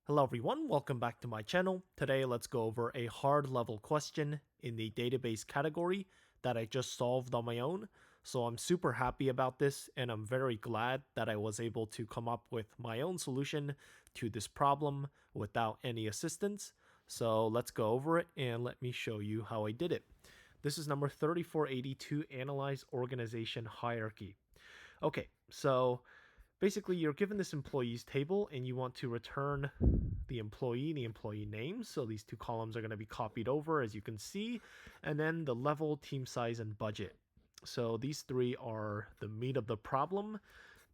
Hello everyone, welcome back to my channel. Today let's go over a hard level question in the database category that I just solved on my own. So I'm super happy about this and I'm very glad that I was able to come up with my own solution to this problem without any assistance. So let's go over it and let me show you how I did it. This is number 3482, Analyze Organization Hierarchy. Okay, so basically you're given this employees table and you want to return the employee name. So these two columns are going to be copied over, as you can see, and then the level, team size, and budget. So these three are the meat of the problem.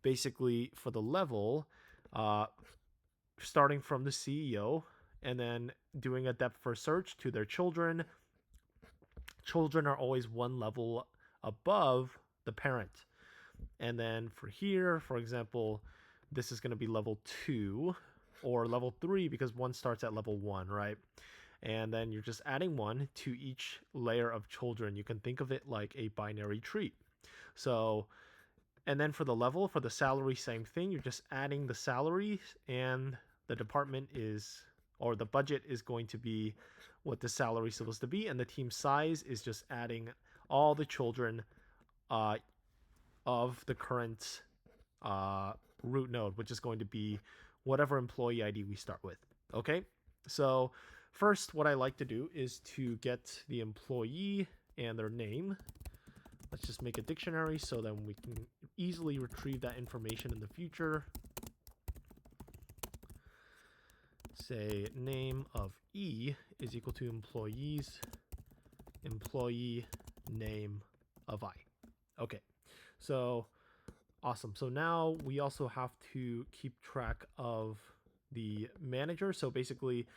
Basically, for the level, starting from the CEO and then doing a depth first search to their children. Children are always one level above the parent. And then for here, for example, this is going to be level 2 or level 3 because one starts at level 1, right? And then you're just adding 1 to each layer of children. You can think of it like a binary tree. So, and then for the level, for the salary, same thing. You're just adding the salary, and the department is, or the budget is going to be what the salary is supposed to be. And the team size is just adding all the children of the current root node, which is going to be whatever employee ID we start with. Okay, so first what I like to do is to get the employee and their name. Let's just make a dictionary so then we can easily retrieve that information in the future. Say name of E is equal to employee name of I. Okay, so awesome. So now we also have to keep track of the manager. So basically,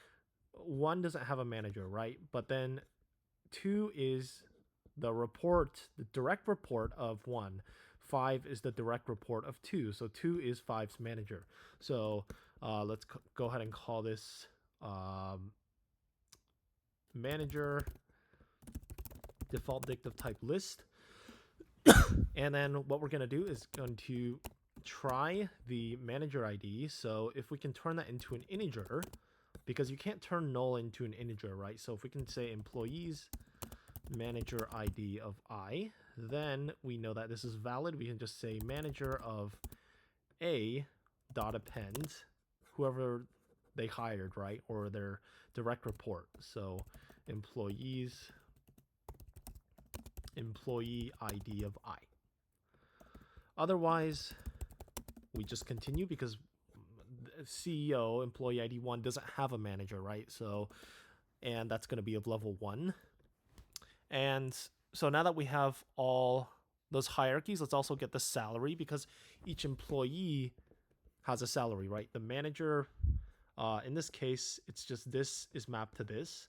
1 doesn't have a manager, right? But then 2 is the direct report of 1. 5 is the direct report of 2. So 2 is 5's manager. So let's go ahead and call this manager default dict of type list. And then what we're going to do is going to try the manager ID. So if we can turn that into an integer, because you can't turn null into an integer, right? So if we can say employees manager ID of I, then we know that this is valid. We can just say manager of A dot append whoever they hired, right? Or their direct report. So employee ID of I. Otherwise, we just continue because CEO employee ID 1 doesn't have a manager, right? So, and that's going to be of level 1. And so now that we have all those hierarchies, let's also get the salary because each employee has a salary, right? The manager, in this case, it's just this is mapped to this.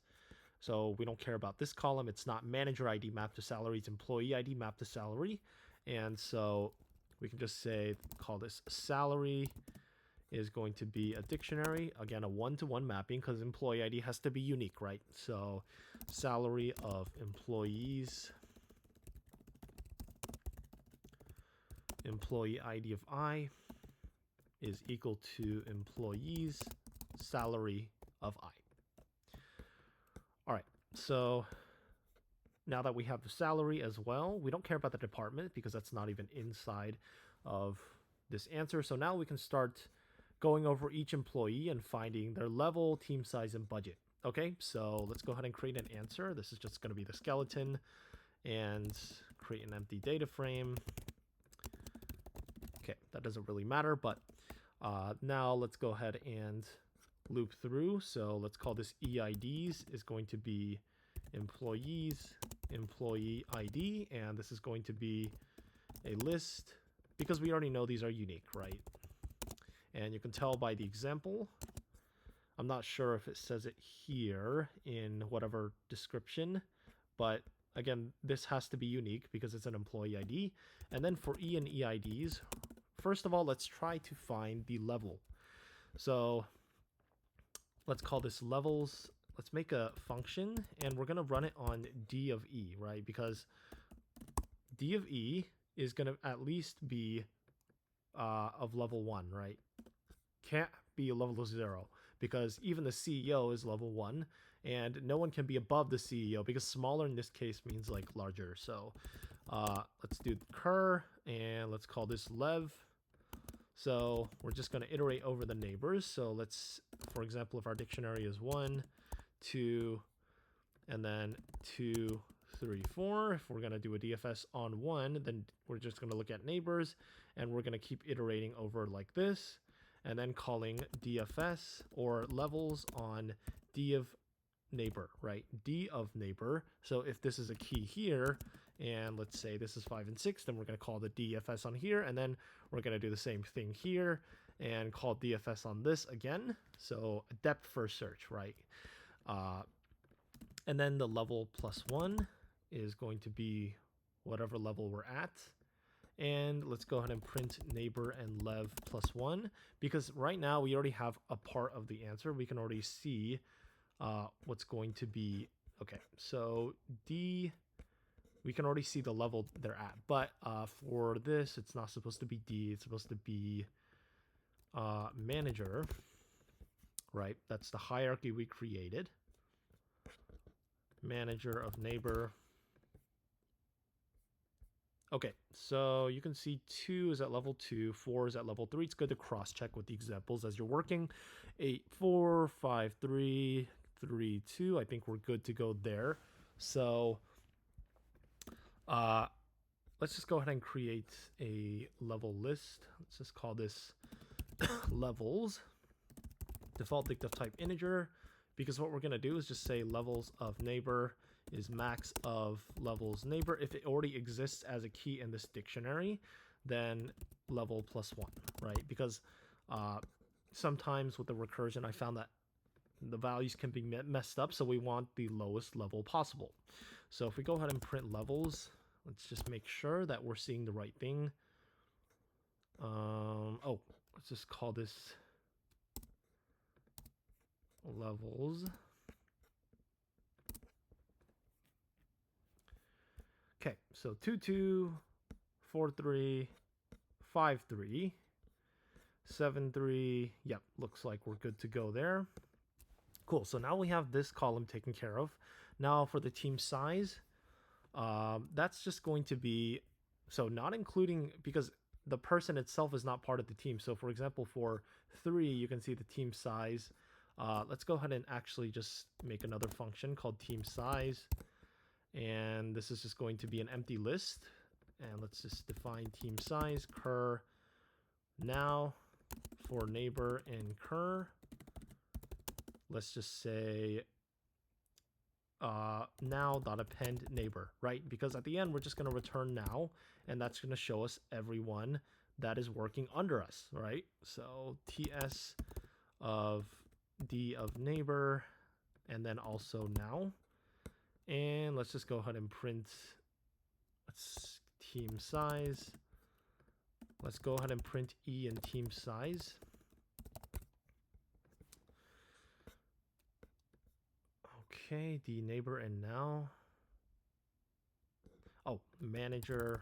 So we don't care about this column. It's not manager ID mapped to salary. It's employee ID mapped to salary. And so we can just say, call this salary is going to be a dictionary. Again, a 1-to-1 mapping because employee ID has to be unique, right? So salary of employees, employee ID of I is equal to employees salary of I. All right, so now that we have the salary as well, we don't care about the department because that's not even inside of this answer. So now we can start going over each employee and finding their level, team size, and budget. Okay, so let's go ahead and create an answer. This is just going to be the skeleton and create an empty data frame. Okay, that doesn't really matter, but now let's go ahead and loop through. So let's call this EIDs is going to be employees, employee ID, and this is going to be a list because we already know these are unique, right? And you can tell by the example. I'm not sure if it says it here in whatever description, but again, this has to be unique because it's an employee ID. And then for E and EIDs, first of all, let's try to find the level. So let's call this levels. Let's make a function and we're going to run it on D of E, right? Because D of E is going to at least be of level 1, right? Can't be a level 0 because even the CEO is level 1, and no one can be above the CEO, because smaller in this case means like larger. So let's do cur, and let's call this lev. So we're just going to iterate over the neighbors. So let's, for example, if our dictionary is 1, 2, and then 2, 3, 4. If we're going to do a DFS on 1, then we're just going to look at neighbors, and we're going to keep iterating over like this, and then calling DFS or levels on D of neighbor, right? D of neighbor. So if this is a key here, and let's say this is 5 and 6, then we're going to call the DFS on here, and then we're going to do the same thing here and call DFS on this again. So depth first search, right? And then the level +1 is going to be whatever level we're at. And let's go ahead and print neighbor and lev +1, because right now we already have a part of the answer. We can already see what's going to be. Okay, so D, we can already see the level they're at, but for this, it's not supposed to be D, it's supposed to be manager, right? That's the hierarchy we created. Manager of neighbor. Okay, so you can see 2 is at level 2, 4 is at level 3. It's good to cross-check with the examples as you're working. 8, 4, 5, 3, 3, 2. I think we're good to go there. So let's just go ahead and create a level list. Let's just call this levels. Default dict of type integer, because what we're going to do is just say levels of neighbor is max of levels neighbor. If it already exists as a key in this dictionary, then level +1, right? Because sometimes with the recursion, I found that the values can be messed up, so we want the lowest level possible. So if we go ahead and print levels, let's just make sure that we're seeing the right thing. Oh, let's just call this levels. Okay, so 2, 2, 4, 3, 5, 3, 7, 3. Yep, looks like we're good to go there. Cool, so now we have this column taken care of. Now for the team size, that's just going to be, so not including, because the person itself is not part of the team. So for example, for 3, you can see the team size. Let's go ahead and actually just make another function called team size. And this is just going to be an empty list. And let's just define team size, cur. Now for neighbor and cur, let's just say now.append neighbor, right? Because at the end, we're just going to return now, and that's going to show us everyone that is working under us, right? So ts of d of neighbor, and then also now. And let's just go ahead and print team size. Let's go ahead and print e in team size. Okay, the neighbor and now. Oh, manager.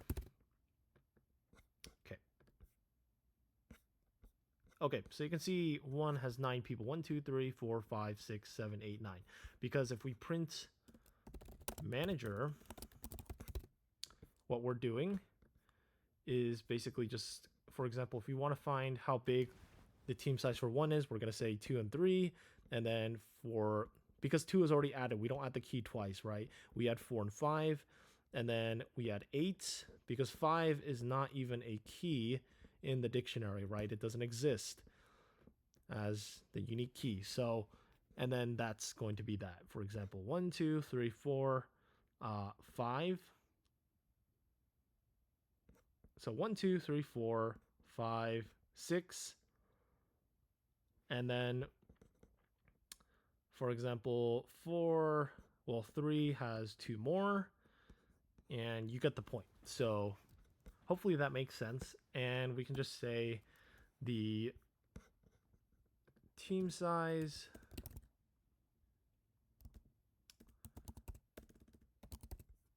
Okay. Okay, so you can see 1 has 9 people. 1, 2, 3, 4, 5, 6, 7, 8, 9. Because if we print manager, what we're doing is basically just, for example, if we want to find how big the team size for 1 is, we're going to say 2 and 3. And then for, because 2 is already added, we don't add the key twice, right? We add 4 and 5, and then we add 8, because 5 is not even a key in the dictionary, right? It doesn't exist as the unique key. So, and then that's going to be that. For example, 1, 2, 3, 4, 5. So 1, 2, 3, 4, 5, 6. And then, for example, 3 has 2 more, and you get the point. So hopefully that makes sense. And we can just say the team size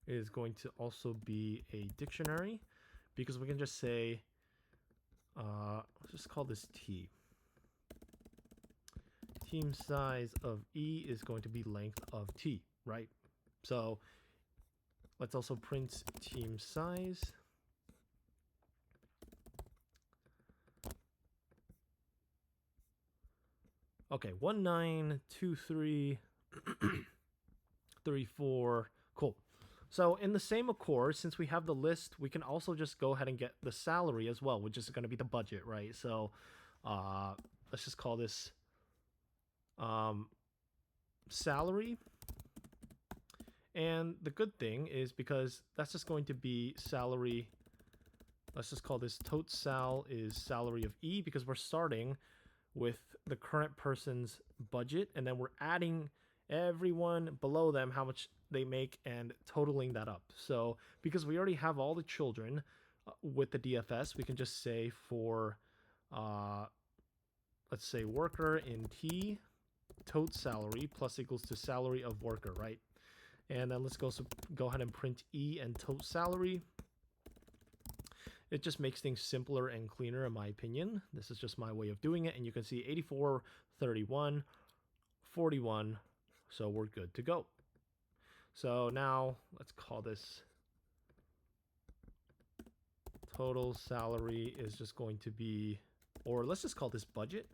is going to also be a dictionary, because we can just say, let's just call this T. team size of E is going to be length of T, right? So let's also print team size. Okay, 192334. Cool. So in the same accord, since we have the list, we can also just go ahead and get the salary as well, which is going to be the budget, right? So let's just call this salary. And the good thing is, because that's just going to be salary, let's just call this tot sal is salary of E, because we're starting with the current person's budget, and then we're adding everyone below them how much they make and totaling that up. So because we already have all the children with the DFS, we can just say for let's say worker in T tot salary plus equals to salary of worker, right? And then let's go ahead and print E and tot salary. It just makes things simpler and cleaner, in my opinion. This is just my way of doing it. And you can see 84, 31, 41. So we're good to go. So now let's call this total salary is just going to be, or let's just call this budget,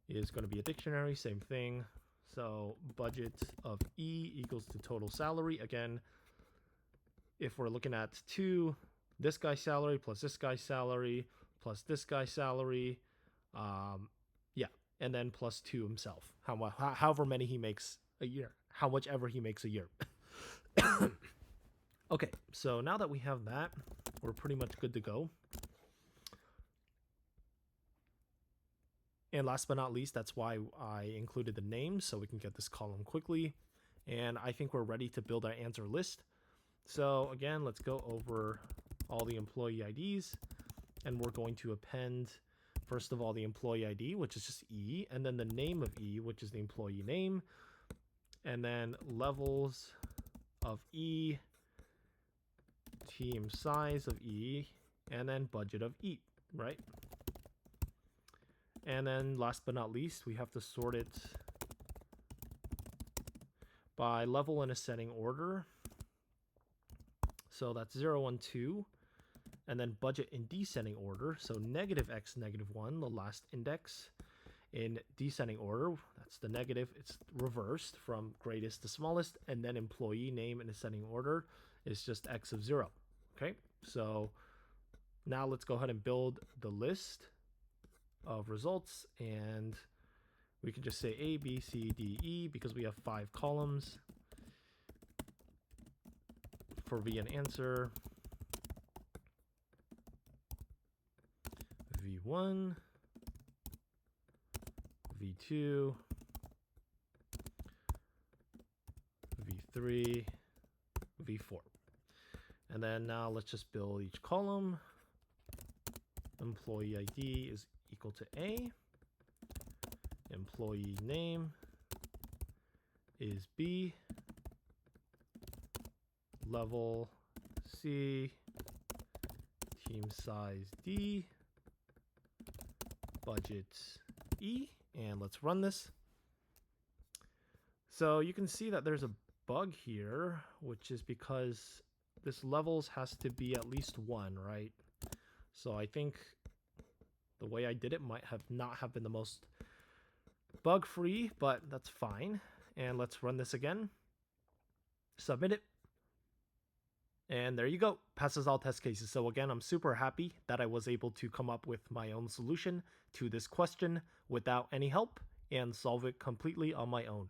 is going to be a dictionary, same thing. So budget of E equals to total salary. Again, if we're looking at this guy's salary plus this guy's salary plus this guy's salary, yeah, and then plus 2 himself, however many he makes a year, how much ever he makes a year. Okay, so now that we have that, we're pretty much good to go. And last but not least, that's why I included the names, so we can get this column quickly. And I think we're ready to build our answer list. So again, let's go over all the employee IDs, and we're going to append, first of all, the employee ID, which is just E, and then the name of E, which is the employee name, and then levels of E, team size of E, and then budget of E, right? And then last but not least, we have to sort it by level in ascending order. So that's 0, 1, 2, and then budget in descending order. So negative x, negative 1, the last index in descending order. That's the negative. It's reversed from greatest to smallest, and then employee name in ascending order is just x of 0. Okay, so now let's go ahead and build the list of results, and we can just say A, B, C, D, E, because we have 5 columns for V and answer. V1, V2, V3, V4. And then now let's just build each column. Employee ID is equal to A. Employee name is B. Level C. Team size D. Budget E. And let's run this. So you can see that there's a bug here, which is because this levels has to be at least 1, right? So I think the way I did it might have not have been the most bug-free, but that's fine. And let's run this again. Submit it. And there you go. Passes all test cases. So again, I'm super happy that I was able to come up with my own solution to this question without any help and solve it completely on my own.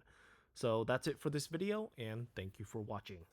So that's it for this video, and thank you for watching.